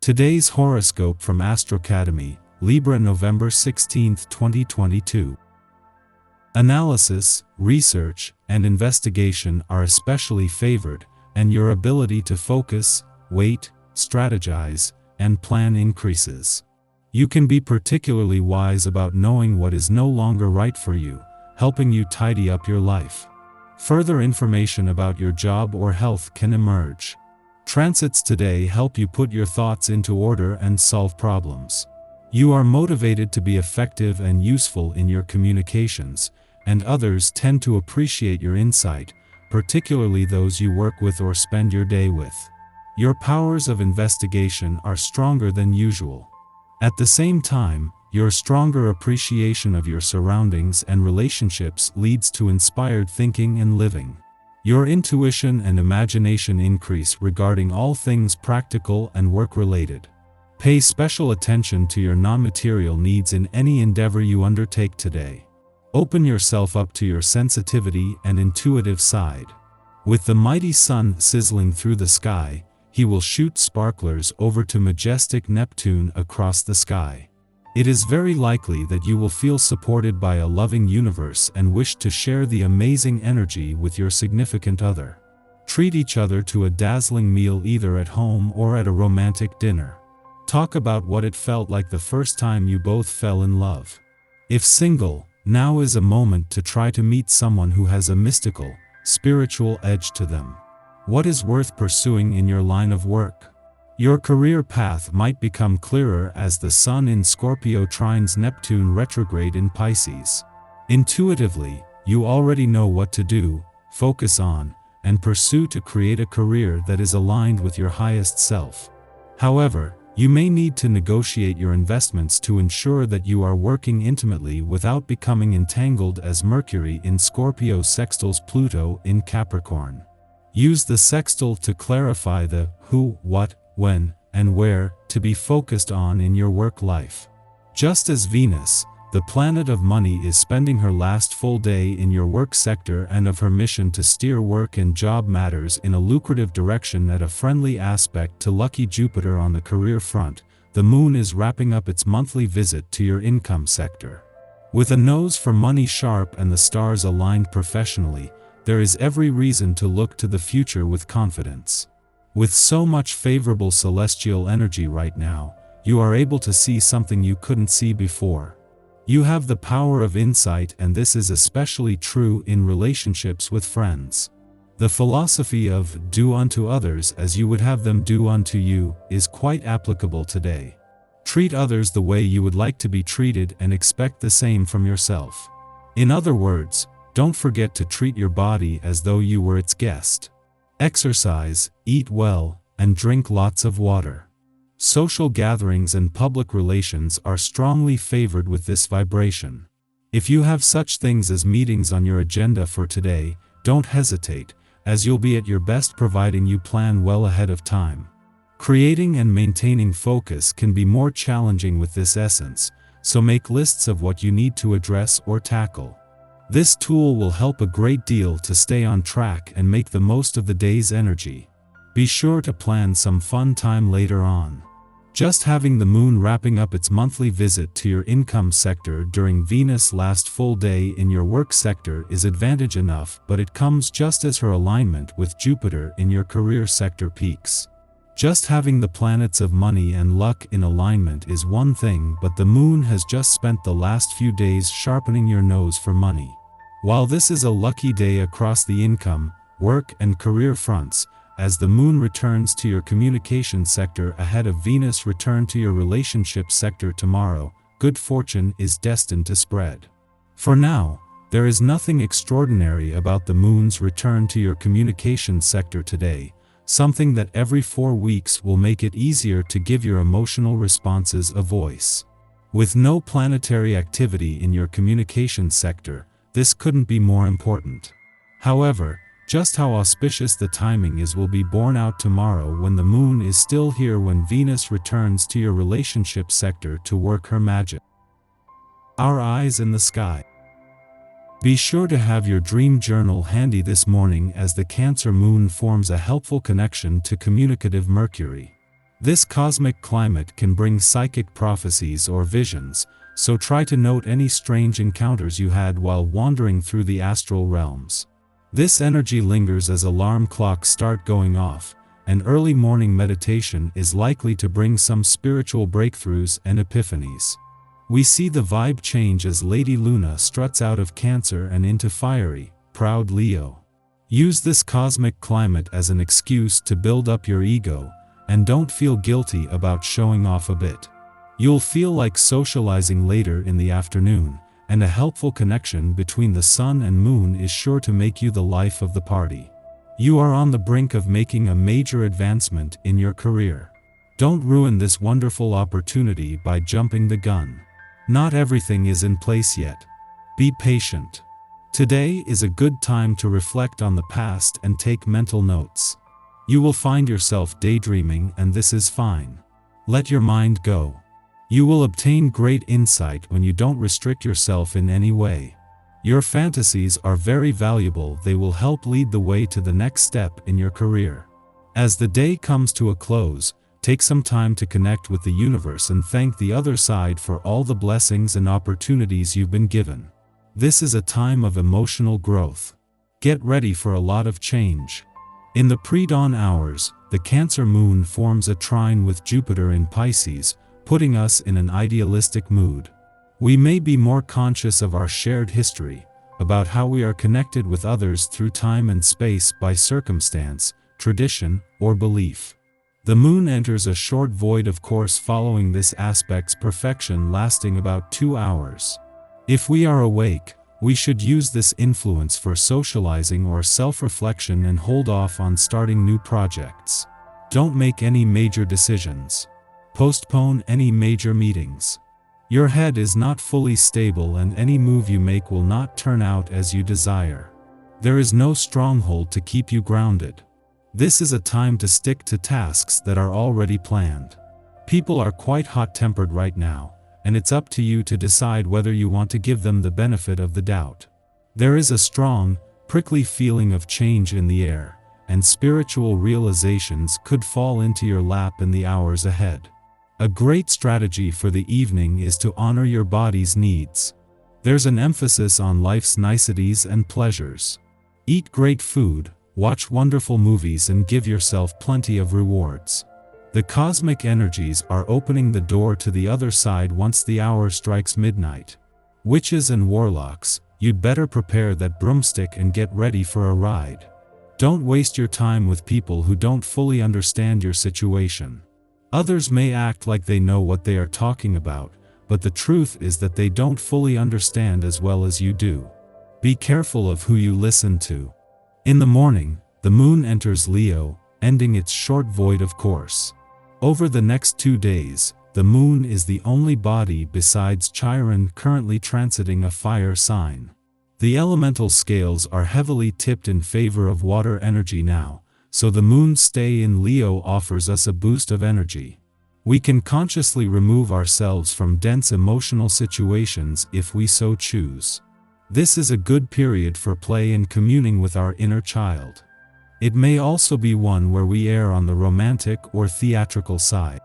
Today's horoscope from Astrocademy, Libra November 16, 2022. Analysis, research, and investigation are especially favored, and your ability to focus, wait, strategize, and plan increases. You can be particularly wise about knowing what is no longer right for you, helping you tidy up your life. Further information about your job or health can emerge. Transits today help you put your thoughts into order and solve problems. You are motivated to be effective and useful in your communications, and others tend to appreciate your insight, particularly those you work with or spend your day with. Your powers of investigation are stronger than usual. At the same time, your stronger appreciation of your surroundings and relationships leads to inspired thinking and living. Your intuition and imagination increase regarding all things practical and work-related. Pay special attention to your non-material needs in any endeavor you undertake today. Open yourself up to your sensitivity and intuitive side. With the mighty sun sizzling through the sky, he will shoot sparklers over to majestic Neptune across the sky. It is very likely that you will feel supported by a loving universe and wish to share the amazing energy with your significant other. Treat each other to a dazzling meal either at home or at a romantic dinner. Talk about what it felt like the first time you both fell in love. If single, now is a moment to try to meet someone who has a mystical, spiritual edge to them. What is worth pursuing in your line of work? Your career path might become clearer as the Sun in Scorpio trines Neptune retrograde in Pisces. Intuitively, you already know what to do, focus on, and pursue to create a career that is aligned with your highest self. However, you may need to negotiate your investments to ensure that you are working intimately without becoming entangled as Mercury in Scorpio sextiles Pluto in Capricorn. Use the sextile to clarify the who, what, when, and where to be focused on in your work life. Just as Venus, the planet of money, is spending her last full day in your work sector and of her mission to steer work and job matters in a lucrative direction at a friendly aspect to lucky Jupiter on the career front, the moon is wrapping up its monthly visit to your income sector. With a nose for money sharp and the stars aligned professionally, there is every reason to look to the future with confidence. With so much favorable celestial energy right now, you are able to see something you couldn't see before. You have the power of insight, and this is especially true in relationships with friends. The philosophy of do unto others as you would have them do unto you is quite applicable today. Treat others the way you would like to be treated and expect the same from yourself. In other words, don't forget to treat your body as though you were its guest. Exercise, eat well, and drink lots of water. Social gatherings and public relations are strongly favored with this vibration. If you have such things as meetings on your agenda for today, don't hesitate, as you'll be at your best providing you plan well ahead of time. Creating and maintaining focus can be more challenging with this essence, so make lists of what you need to address or tackle. This tool will help a great deal to stay on track and make the most of the day's energy. Be sure to plan some fun time later on. Just having the moon wrapping up its monthly visit to your income sector during Venus' last full day in your work sector is advantage enough, but it comes just as her alignment with Jupiter in your career sector peaks. Just having the planets of money and luck in alignment is one thing, but the moon has just spent the last few days sharpening your nose for money. While this is a lucky day across the income, work, and career fronts, as the moon returns to your communication sector ahead of Venus' return to your relationship sector tomorrow, good fortune is destined to spread. For now, there is nothing extraordinary about the moon's return to your communication sector today. Something that every 4 weeks will make it easier to give your emotional responses a voice. With no planetary activity in your communication sector, this couldn't be more important. However, just how auspicious the timing is will be borne out tomorrow when the moon is still here when Venus returns to your relationship sector to work her magic. Our eyes in the sky. Be sure to have your dream journal handy this morning as the Cancer moon forms a helpful connection to communicative Mercury. This cosmic climate can bring psychic prophecies or visions, so try to note any strange encounters you had while wandering through the astral realms. This energy lingers as alarm clocks start going off, and early morning meditation is likely to bring some spiritual breakthroughs and epiphanies. We see the vibe change as Lady Luna struts out of Cancer and into fiery, proud Leo. Use this cosmic climate as an excuse to build up your ego, and don't feel guilty about showing off a bit. You'll feel like socializing later in the afternoon, and a helpful connection between the sun and moon is sure to make you the life of the party. You are on the brink of making a major advancement in your career. Don't ruin this wonderful opportunity by jumping the gun. Not everything is in place yet. Be patient. Today is a good time to reflect on the past and take mental notes. You will find yourself daydreaming, and this is fine. Let your mind go. You will obtain great insight when you don't restrict yourself in any way. Your fantasies are very valuable. They will help lead the way to the next step in your career. As the day comes to a close, take some time to connect with the universe and thank the other side for all the blessings and opportunities you've been given. This is a time of emotional growth. Get ready for a lot of change. In the pre-dawn hours, the Cancer moon forms a trine with Jupiter in Pisces, putting us in an idealistic mood. We may be more conscious of our shared history, about how we are connected with others through time and space by circumstance, tradition, or belief. The moon enters a short void of course following this aspect's perfection lasting about 2 hours. If we are awake, we should use this influence for socializing or self-reflection and hold off on starting new projects. Don't make any major decisions. Postpone any major meetings. Your head is not fully stable and any move you make will not turn out as you desire. There is no stronghold to keep you grounded. This is a time to stick to tasks that are already planned. People are quite hot-tempered right now, and it's up to you to decide whether you want to give them the benefit of the doubt. There is a strong, prickly feeling of change in the air, and spiritual realizations could fall into your lap in the hours ahead. A great strategy for the evening is to honor your body's needs. There's an emphasis on life's niceties and pleasures. Eat great food, watch wonderful movies and give yourself plenty of rewards. The cosmic energies are opening the door to the other side once the hour strikes midnight. Witches and warlocks, you'd better prepare that broomstick and get ready for a ride. Don't waste your time with people who don't fully understand your situation. Others may act like they know what they are talking about, but the truth is that they don't fully understand as well as you do. Be careful of who you listen to. In the morning, the moon enters Leo, ending its short void of course. Over the next 2 days, the moon is the only body besides Chiron currently transiting a fire sign. The elemental scales are heavily tipped in favor of water energy now, so the moon's stay in Leo offers us a boost of energy. We can consciously remove ourselves from dense emotional situations if we so choose. This is a good period for play and communing with our inner child. It may also be one where we err on the romantic or theatrical side.